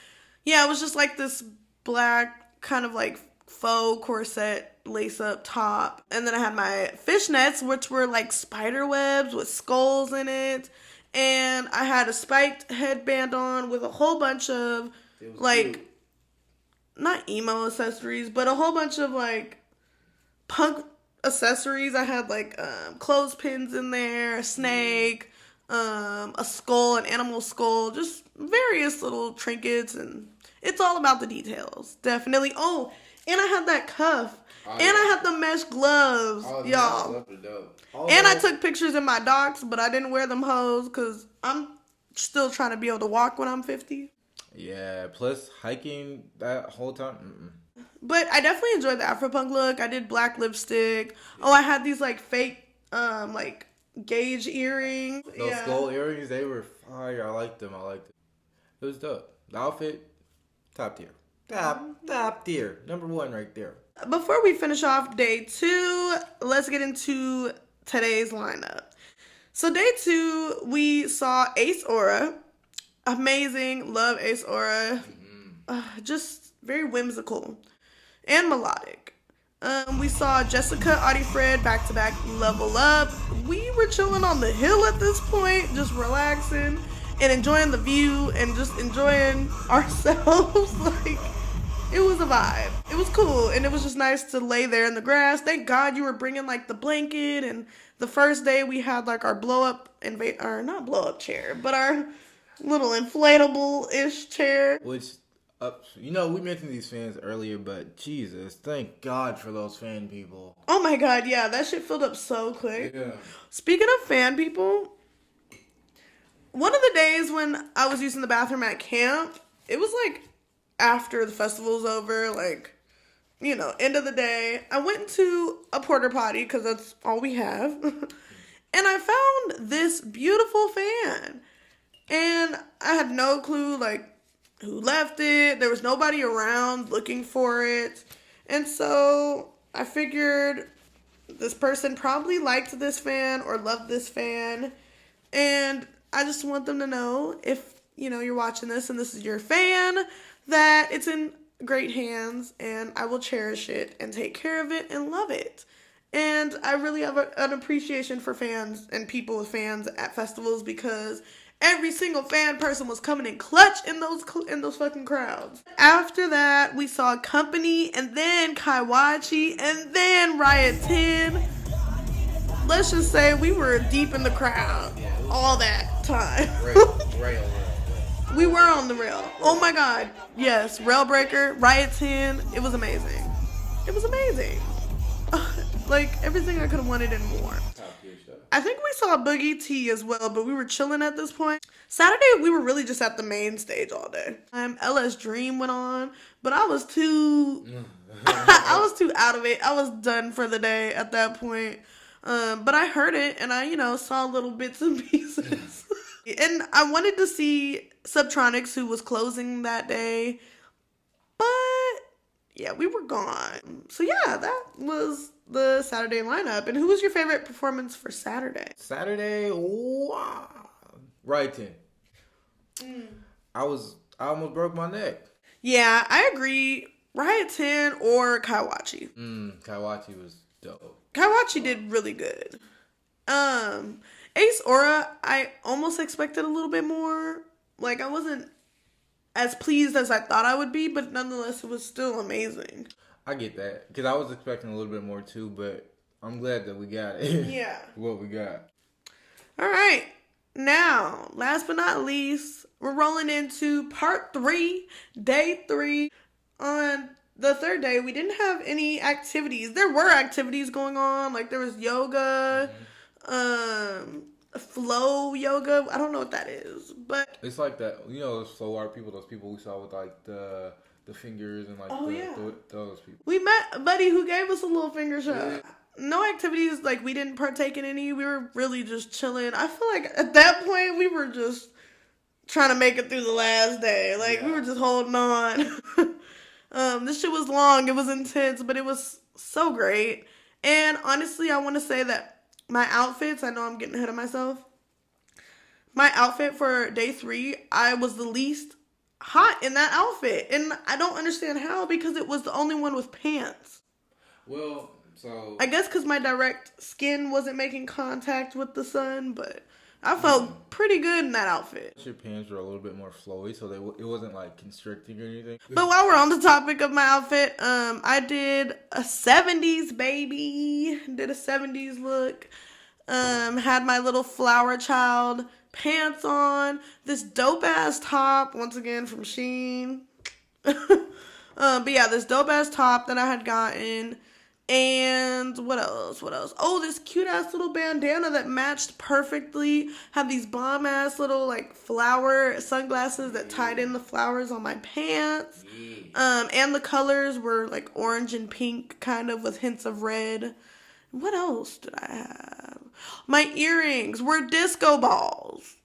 Yeah, it was just like this black kind of like faux corset lace up top, and then I had my fishnets, which were like spider webs with skulls in it, and I had a spiked headband on with a whole bunch of like not emo accessories, but a whole bunch of like punk accessories. I had like clothespins in there, a snake, a skull, an animal skull, just various little trinkets, and it's all about the details, definitely. Oh, and I had that cuff. And I had the mesh gloves, y'all. And I took pictures in my docs, but I didn't wear them hoes because I'm still trying to be able to walk when I'm 50. Yeah, plus hiking that whole time. But I definitely enjoyed the Afropunk look. I did black lipstick. Oh, I had these like fake, like gauge earrings. Those skull earrings, they were fire. I liked them. It was dope. The outfit, top tier. Top tier. Number 1 right there. Before we finish off day 2, let's get into today's lineup. So day 2, we saw Ace Aura. Amazing. Love Ace Aura. Just very whimsical and melodic. We saw Jessica, Audie Fred, back-to-back Level Up. We were chilling on the hill at this point, just relaxing and enjoying the view and just enjoying ourselves. Like, it was a vibe. It was cool, and it was just nice to lay there in the grass. Thank God you were bringing like the blanket, and the first day we had like our not blow up chair, but our little inflatable-ish chair. Which, we mentioned these fans earlier, but Jesus, thank God for those fan people. Oh my God, yeah, that shit filled up so quick. Yeah. Speaking of fan people, one of the days when I was using the bathroom at camp, it was like after the festival's over, like, you know, end of the day. I went to a porta potty because that's all we have. And I found this beautiful fan. And I had no clue, like, who left it. There was nobody around looking for it. And so I figured this person probably liked this fan or loved this fan. And I just want them to know, if, you know, you're watching this and this is your fan, that it's in great hands and I will cherish it and take care of it and love it. And I really have an appreciation for fans and people with fans at festivals, because every single fan person was coming in clutch in those fucking crowds. After that, we saw Company, and then Kaiwachi, and then Riot 10. Let's just say we were deep in the crowd all that time. Rail. We were on the rail. Oh my god. Yes, Railbreaker, Riot 10. It was amazing. It was amazing. Like, everything I could have wanted and more. I think we saw Boogie T as well, but we were chilling at this point. Saturday, we were really just at the main stage all day. LS Dream went on, but I was too I was too out of it. I was done for the day at that point. But I heard it, and I, you know, saw little bits and pieces. And I wanted to see Subtronics, who was closing that day. But, yeah, we were gone. So, yeah, that was the Saturday lineup. And who was your favorite performance for Saturday? Saturday, wow. Right. I almost broke my neck. Yeah, I agree. Riot 10 or Kaiwachi. Kaiwachi was dope. Kaiwachi did really good. Ace Aura, I almost expected a little bit more. Like, I wasn't as pleased as I thought I would be, but nonetheless, it was still amazing. I get that, because I was expecting a little bit more too, but I'm glad that we got it. Yeah. What we got. All right. Now, last but not least, we're rolling into part 3, day 3. On the third day, we didn't have any activities. There were activities going on. Like, there was yoga, flow yoga. I don't know what that is, but It's like that, you know, those flow art people, those people we saw with, like, the fingers and, like, those people. We met a buddy who gave us a little finger shot. Yeah. No activities, like, we didn't partake in any. We were really just chilling. I feel like at that point, we were just trying to make it through the last day. Like, we were just holding on. This shit was long. It was intense, but it was so great. And honestly, I want to say that my outfits, I know I'm getting ahead of myself. My outfit for day 3, I was the least hot in that outfit. And I don't understand how, because it was the only one with pants. Well, so I guess because my direct skin wasn't making contact with the sun, but I felt pretty good in that outfit. Your pants were a little bit more flowy, so it wasn't like constricting or anything. But while we're on the topic of my outfit, I did a 70s baby. Did a 70s look. Had my little flower child pants on. This dope ass top, once again from Shein. But yeah, this dope ass top that I had gotten. And what else? Oh, this cute ass little bandana that matched perfectly. Had these bomb ass little like flower sunglasses that tied in the flowers on my pants. And the colors were like orange and pink, kind of with hints of red. What else did I have? My earrings were disco balls.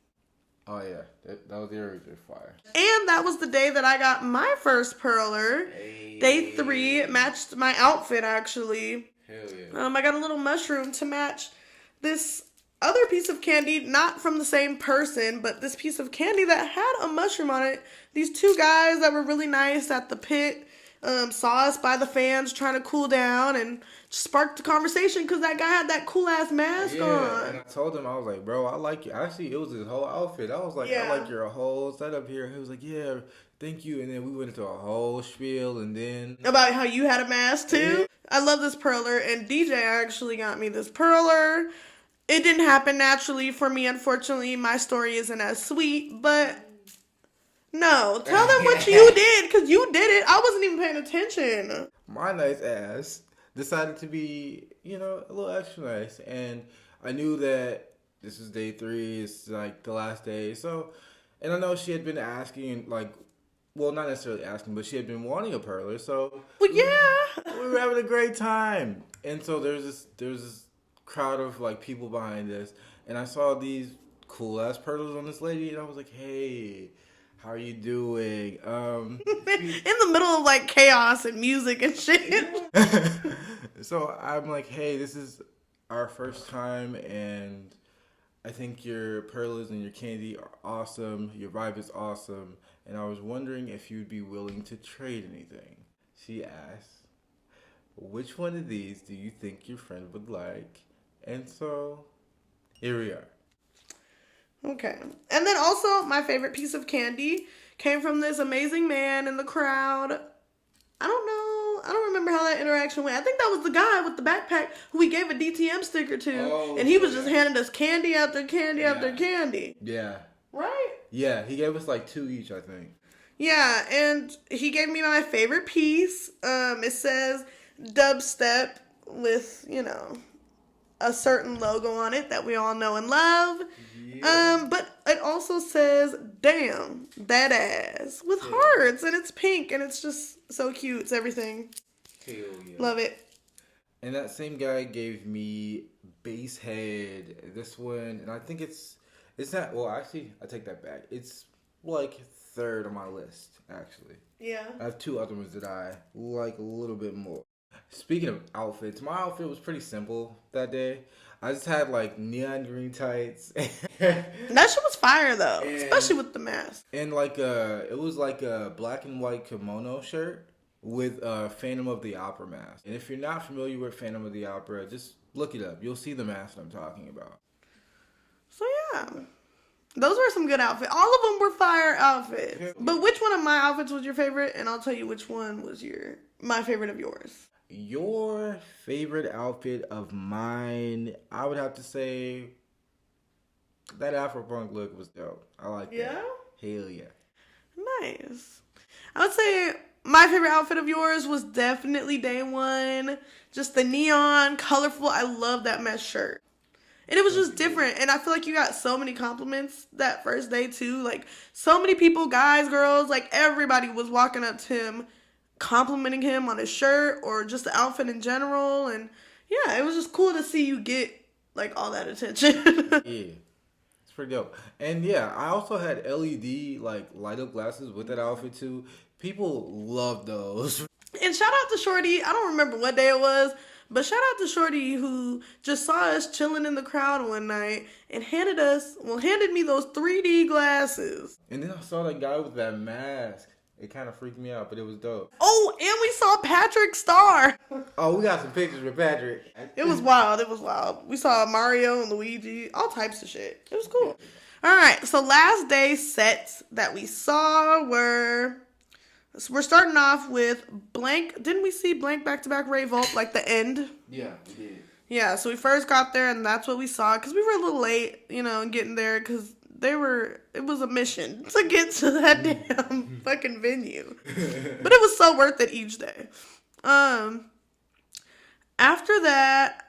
Oh yeah, those earrings are fire. And that was the day that I got my first perler. Day 3 matched my outfit, actually. Hell yeah. I got a little mushroom to match this other piece of candy, not from the same person, but this piece of candy that had a mushroom on it. These 2 guys that were really nice at the pit saw us by the fans trying to cool down and sparked the conversation because that guy had that cool ass mask on. And I told him, I was like, bro, I like you. Actually, it was his whole outfit. I was like, I like your whole setup here. He was like, yeah, thank you. And then we went into a whole spiel, and then about how you had a mask too. Yeah. I love this perler, and DJ actually got me this perler. It didn't happen naturally for me, unfortunately. My story isn't as sweet, but no, tell them what you did, because you did it. I wasn't even paying attention. My nice ass decided to be, you know, a little extra nice. And I knew that this is day 3. It's like the last day. So, and I know she had been asking, like, well, not necessarily asking, but she had been wanting a perler, so Well, yeah. we were having a great time. And so there's this crowd of like people behind us, and I saw these cool ass perlers on this lady, and I was like, hey, how are you doing? In the middle of like chaos and music and shit. So I'm like, hey, this is our first time, and I think your perlers and your candy are awesome. Your vibe is awesome. And I was wondering if you'd be willing to trade anything. She asked, which one of these do you think your friend would like? And so, here we are. Okay. And then also, my favorite piece of candy came from this amazing man in the crowd. I don't know. I don't remember how that interaction went. I think that was the guy with the backpack who we gave a DTM sticker to. Oh, and he was just handing us candy after candy after Yeah. candy. Yeah. Right? Yeah, he gave us like 2 each, I think. Yeah, and he gave me my favorite piece. It says dubstep with, a certain logo on it that we all know and love. Yeah. But it also says, damn, that ass, with hearts, and it's pink, and it's just so cute. It's everything. Hell yeah. Love it. And that same guy gave me Bass Head. This one, and I think it's not, well, actually, I take that back. It's like third on my list, actually. Yeah. I have 2 other ones that I like a little bit more. Speaking of outfits, my outfit was pretty simple that day. I just had like neon green tights. That shit was fire, though, And- especially with the mask. And it was like a black and white kimono shirt with a Phantom of the Opera mask. And if you're not familiar with Phantom of the Opera, just look it up. You'll see the mask I'm talking about. So, yeah. Those were some good outfits. All of them were fire outfits. But which one of my outfits was your favorite? And I'll tell you which one was my favorite of yours. Your favorite outfit of mine, I would have to say that Afro-punk look was dope. I like that. Yeah? Hell yeah. Nice. I would say my favorite outfit of yours was definitely day one. Just the neon, colorful. I love that mesh shirt. And it was just different. And I feel like you got so many compliments that first day, too. Like, so many people, guys, girls, like, everybody was walking up to him, complimenting him on his shirt or just the outfit in general. And, yeah, it was just cool to see you get, like, all that attention. Yeah. It's pretty dope. And, yeah, I also had LED, like, light-up glasses with that outfit, too. People love those. And shout out to Shorty. I don't remember what day it was, but shout out to Shorty who just saw us chilling in the crowd one night and handed me those 3D glasses. And then I saw that guy with that mask. It kind of freaked me out, but it was dope. Oh, and we saw Patrick Star. Oh, we got some pictures with Patrick. It was wild. It was wild. We saw Mario and Luigi, all types of shit. It was cool. All right, so last day sets that we saw were... We're starting off with Blank. Didn't we see Blank back-to-back Ray Volt, like the end? Yeah, we did. Yeah, so we first got there, and that's what we saw. Because we were a little late, getting there, because it was a mission to get to that damn fucking venue. But it was so worth it each day. After that,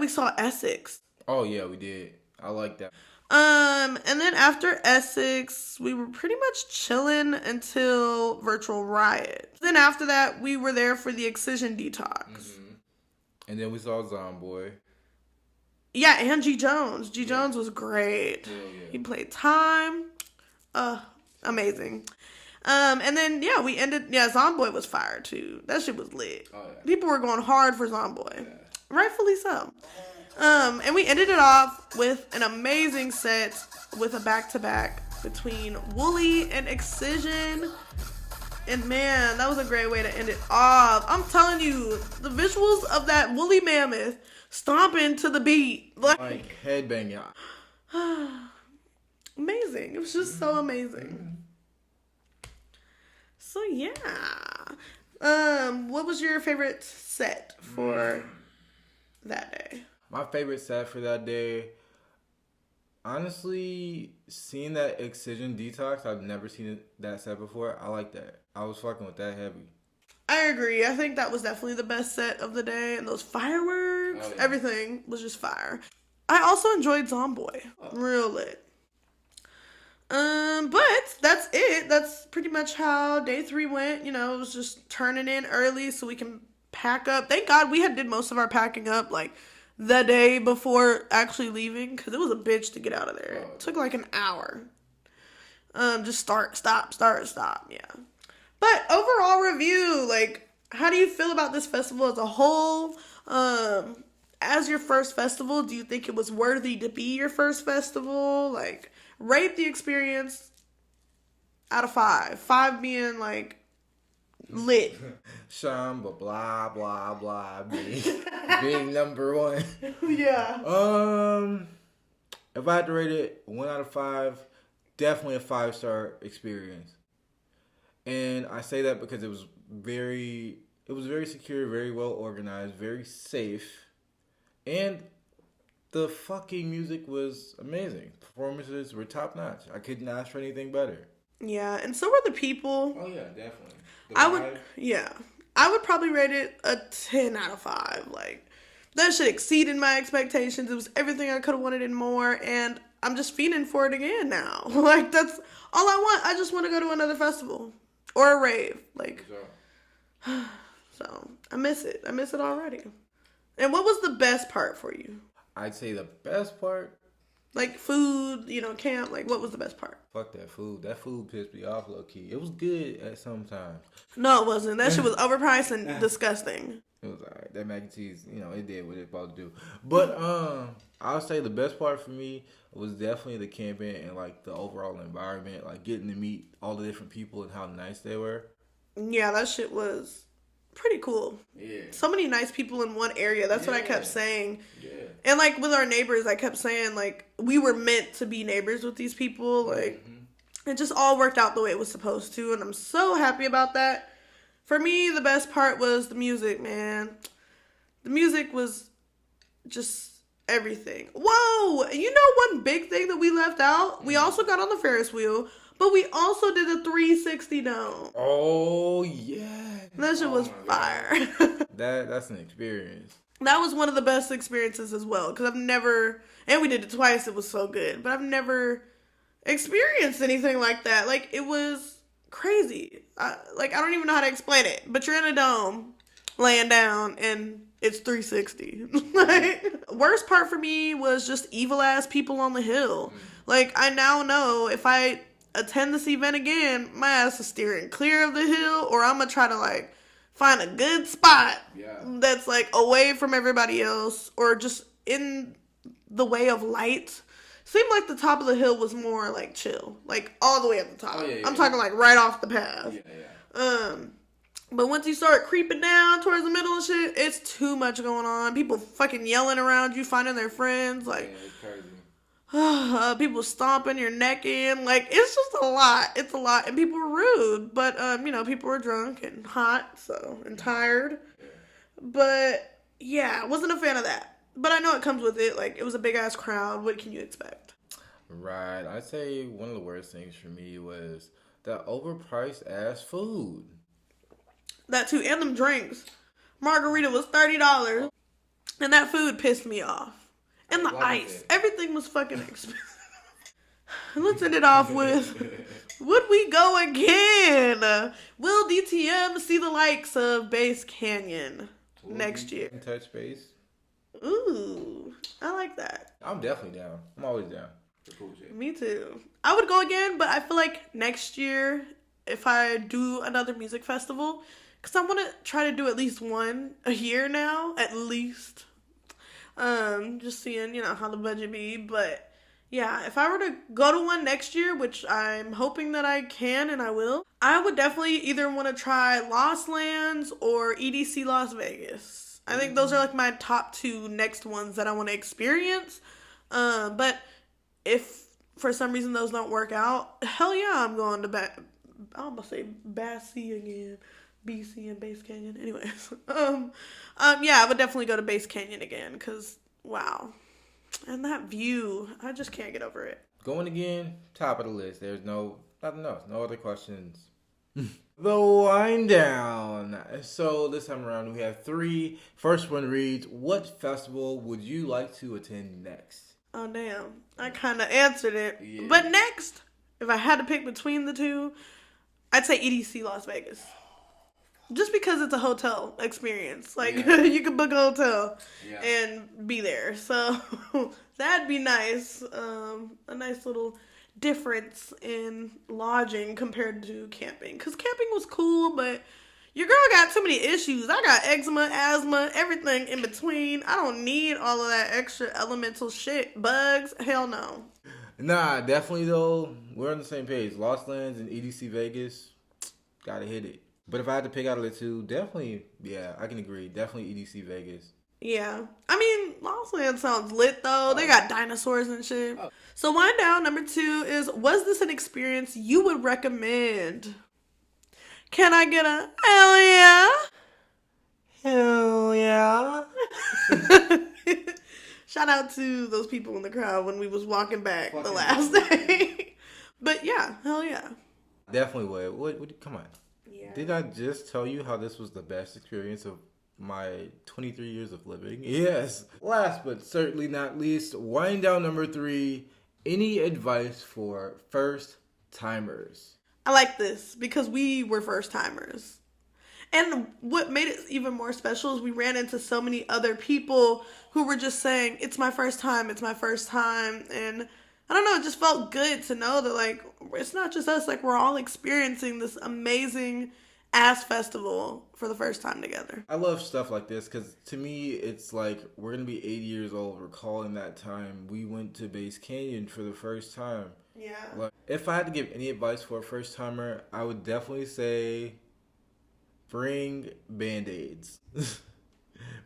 we saw Essex. Oh, yeah, we did. I like that. And then after Essex, we were pretty much chilling until Virtual Riot. Then after that, we were there for the Excision Detox. Mm-hmm. And then we saw Zomboy. Yeah, and G Jones. G Jones was great. Hell yeah. He played Time. Amazing. And then, we ended... Yeah, Zomboy was fire, too. That shit was lit. Oh, yeah. People were going hard for Zomboy. Yeah. Rightfully so. And we ended it off with an amazing set with a back-to-back between Wooly and Excision. And man, that was a great way to end it off. I'm telling you, the visuals of that Woolly Mammoth stomping to the beat. Like headbanging. Amazing. It was just so amazing. So yeah. What was your favorite set for that day? My favorite set for that day, honestly, seeing that Excision Detox, I've never seen that set before. I like that. I was fucking with that heavy. I agree. I think that was definitely the best set of the day. And those fireworks, everything was just fire. I also enjoyed Zomboy. Real lit. But that's it. That's pretty much how day 3 went. You know, it was just turning in early so we can pack up. Thank God we did most of our packing up like the day before actually leaving because it was a bitch to get out of there. It took like an hour. Just start, stop, start, stop. Yeah. But overall review, like, how do you feel about this festival as a whole? As your first festival, do you think it was worthy to be your first festival? Like, rate the experience out of 5. 5 being like lit. Shamba, blah blah blah, being number 1. Yeah. If I had to rate it 1 out of 5, definitely a 5-star experience. And I say that because it was very secure, very well organized, very safe, and the fucking music was amazing. Performances were top notch. I couldn't ask for anything better. Yeah, and so were the people. Oh yeah, definitely. I would probably rate it a 10 out of 5. Like, that shit exceeded my expectations. It was everything I could have wanted and more, and I'm just fiending for it again now. Like, that's all I want. I just want to go to another festival or a rave. Like, so I miss it. I miss it already. And what was the best part for you? I'd say the best part, like food, camp. Like, what was the best part? fuck that food. That food pissed me off low key. It was good at some times. No, it wasn't. That shit was overpriced and disgusting. It was alright. That mac and cheese, it did what it was supposed to do. But I'll say the best part for me was definitely the camping and like the overall environment, like getting to meet all the different people and how nice they were. Yeah, that shit was pretty cool. Yeah. So many nice people in one area. That's what I kept saying. Yeah. And like with our neighbors, I kept saying like we were meant to be neighbors with these people. Like it just all worked out the way it was supposed to, and I'm so happy about that. For me, the best part was the music, man. The music was just everything. Whoa! One big thing that we left out? We also got on the Ferris wheel, but we also did the 360 dome. Oh, yeah. That shit was fire. That's an experience. That was one of the best experiences as well, because and we did it twice, it was so good, but I've never experienced anything like that. Like, it was crazy. I don't even know how to explain it, but you're in a dome, laying down, and it's 360. Like, worst part for me was just evil ass people on the hill. Like, I now know if I attend this event again, my ass is steering clear of the hill, or I'm gonna try to like find a good spot that's like away from everybody else, or just in the way of light. Seemed like the top of the hill was more like chill, like all the way at the top. I'm talking like right off the path. But once you start creeping down towards the middle and shit, it's too much going on. People fucking yelling around you, finding their friends, like it's crazy. people stomping your neck in. Like, it's just a lot. It's a lot. And people were rude. But, people were drunk and hot, and tired. But, yeah, I wasn't a fan of that. But I know it comes with it. Like, it was a big-ass crowd. What can you expect? Right. I'd say one of the worst things for me was the overpriced-ass food. That, too. And them drinks. Margarita was $30. And that food pissed me off. And the ice. Everything was fucking expensive. Let's end it off with, would we go again? Will DTM see the likes of Base Canyon next year? Touch base. Ooh, I like that. I'm definitely down. I'm always down. Cool shit. Me too. I would go again, but I feel like next year, if I do another music festival, because I want to try to do at least one a year now, at least. Just seeing, how the budget be. But yeah, if I were to go to one next year, which I'm hoping that I can and I will, I would definitely either want to try Lost Lands or EDC Las Vegas. I think those are like my top 2 next ones that I want to experience. But if for some reason those don't work out, hell yeah, I'm going to I'm gonna say Bassy again. BC and Base Canyon. Anyways. Yeah, I would definitely go to Base Canyon again, because, wow. And that view, I just can't get over it. Going again, top of the list. There's nothing else. No other questions. The wind down. So this time around we have 3. First one reads, what festival would you like to attend next? Oh, damn. I kind of answered it. Yeah. But next, if I had to pick between the two, I'd say EDC Las Vegas. Just because it's a hotel experience. Like, you could book a hotel and be there. So, that'd be nice. A nice little difference in lodging compared to camping. Because camping was cool, but your girl got too many issues. I got eczema, asthma, everything in between. I don't need all of that extra elemental shit. Bugs, hell no. Nah, definitely though, we're on the same page. Lost Lands and EDC Vegas, gotta hit it. But if I had to pick out of the two, definitely, yeah, I can agree. Definitely EDC Vegas. Yeah. I mean, Lost Land sounds lit, though. They got dinosaurs and shit. So, wind down, number 2 is, was this an experience you would recommend? Can I get a hell yeah? Hell yeah. Shout out to those people in the crowd when we was walking back the last day. But yeah, hell yeah. Definitely would. What, come on. Yeah. Did I just tell you how this was the best experience of my 23 years of living? Yes. Last but certainly not least, wind down number 3. Any advice for first timers? I like this because we were first timers. And what made it even more special is we ran into so many other people who were just saying, it's my first time, it's my first time. And I don't know, it just felt good to know that, like, it's not just us, like, we're all experiencing this amazing ass festival for the first time together. I love stuff like this because to me, it's like we're going to be 80 years old recalling that time we went to Base Canyon for the first time. Yeah. Like, if I had to give any advice for a first timer, I would definitely say bring Band-Aids.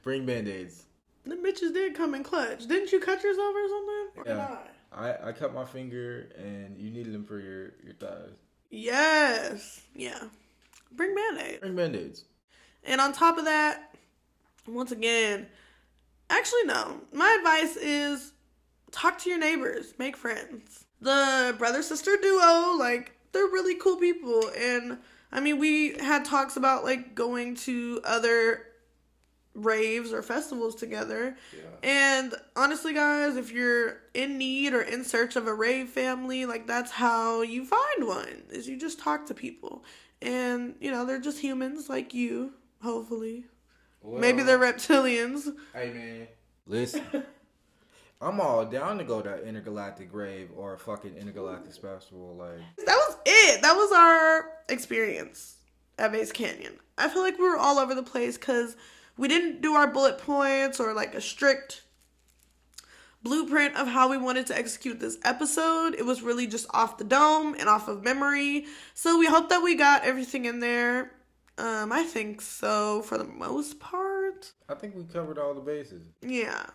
Bring Band-Aids. The bitches did come in clutch. Didn't you cut yourself or something? Or Yeah. I cut my finger and you needed them for your thighs. Yes. Yeah. Bring Band-Aids. Bring Band-Aids. And on top of that, once again, actually no. My advice is talk to your neighbors. Make friends. The brother-sister duo, like, they're really cool people. And, I mean, we had talks about, like, going to other raves or festivals together. Yeah. And honestly, guys, if you're in need or in search of a rave family, like, that's how you find one, is you just talk to people. And, you know, they're just humans like you, hopefully. Well, maybe they're reptilians. Hey, man. Listen. I'm all down to go to intergalactic rave or a fucking intergalactic festival. Like, that was it. That was our experience at Base Canyon. I feel like we were all over the place because we didn't do our bullet points or like a strict blueprint of how we wanted to execute this episode. It was really just off the dome and off of memory. So we hope that we got everything in there. I think so for the most part. I think we covered all the bases. Yeah.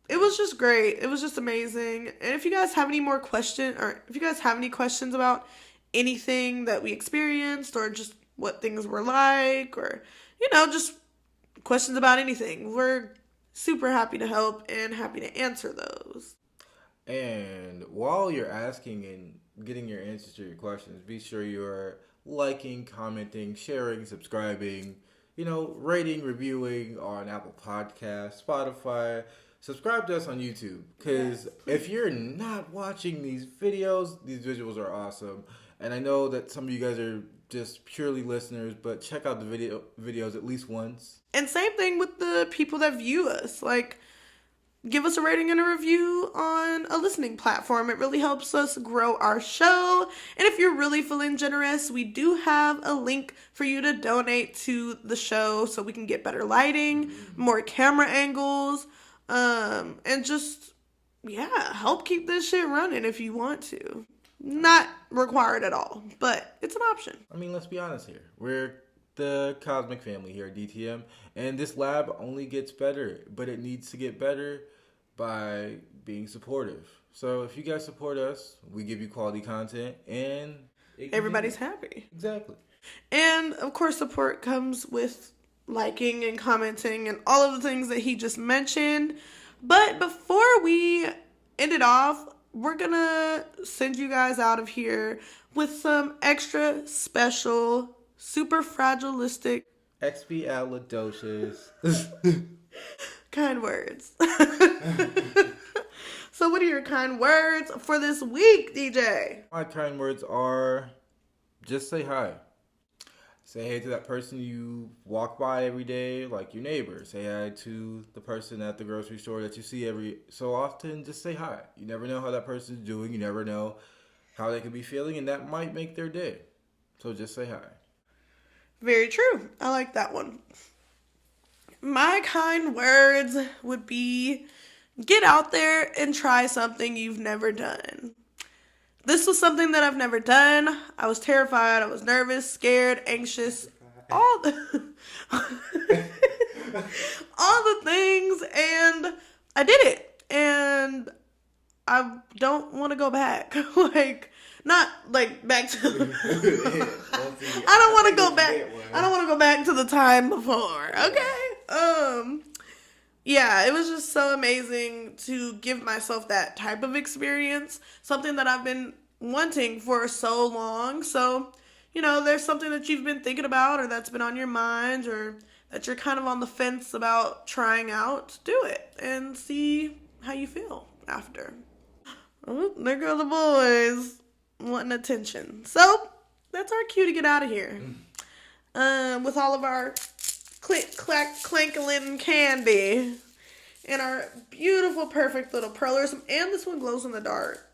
It was just great. It was just amazing. And if you guys have any more questions, or if you guys have any questions about anything that we experienced or just what things were like, or, you know, just questions about anything, we're super happy to help and happy to answer those. And while you're asking and getting your answers to your questions, be sure you're liking, commenting, sharing, subscribing, you know, rating, reviewing on Apple Podcasts, Spotify. Subscribe to us on YouTube, because if you're not watching these videos, these visuals are awesome. And I know that some of you guys are just purely listeners, but check out the videos at least once. And same thing with the people that view us. Like, give us a rating and a review on a listening platform. It really helps us grow our show. And if you're really feeling generous, we do have a link for you to donate to the show so we can get better lighting, more camera angles, and just, help keep this shit running if you want to. Not required at all, but it's an option. I mean, let's be honest here. We're the Cosmic family here at DTM, and this lab only gets better, but it needs to get better by being supportive. So if you guys support us, we give you quality content, and everybody's happy. Exactly. And, of course, support comes with liking and commenting and all of the things that he just mentioned. But before we end it off, we're gonna send you guys out of here with some extra special, super fragilistic, expialidocious kind words. So what are your kind words for this week, DJ? My kind words are just say hi. Say hey to that person you walk by every day, like your neighbor. Say hi to the person at the grocery store that you see every so often. Just say hi. You never know how that person's doing. You never know how they could be feeling, and that might make their day. So just say hi. Very true. I like that one. My kind words would be get out there and try something you've never done. This was something that I've never done. I was terrified. I was nervous, scared, anxious, all the all the things, and I did it. And I don't want to go back. Not like back to I don't want to go back. I don't want to go back to the time before. Okay. Yeah, it was just so amazing to give myself that type of experience, something that I've been wanting for so long. So, there's something that you've been thinking about or that's been on your mind or that you're kind of on the fence about trying out, do it and see how you feel after. Oh, there go the boys wanting attention. So, that's our cue to get out of here. With all of our click, clack, clankling candy. And our beautiful, perfect little pearlers. And this one glows in the dark.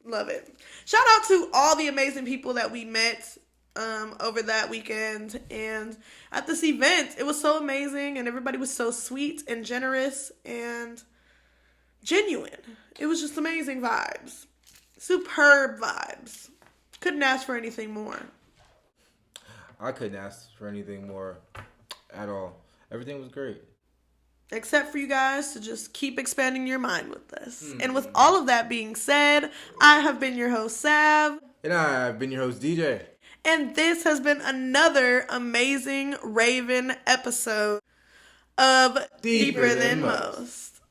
Love it. Shout out to all the amazing people that we met over that weekend. And at this event, it was so amazing. And everybody was so sweet and generous and genuine. It was just amazing vibes. Superb vibes. Couldn't ask for anything more. I couldn't ask for anything more at all. Everything was great. Except for you guys to just keep expanding your mind with us. And with all of that being said, I have been your host, Sav. And I've been your host, DJ. And this has been another amazing Raven episode of Deeper Than Most.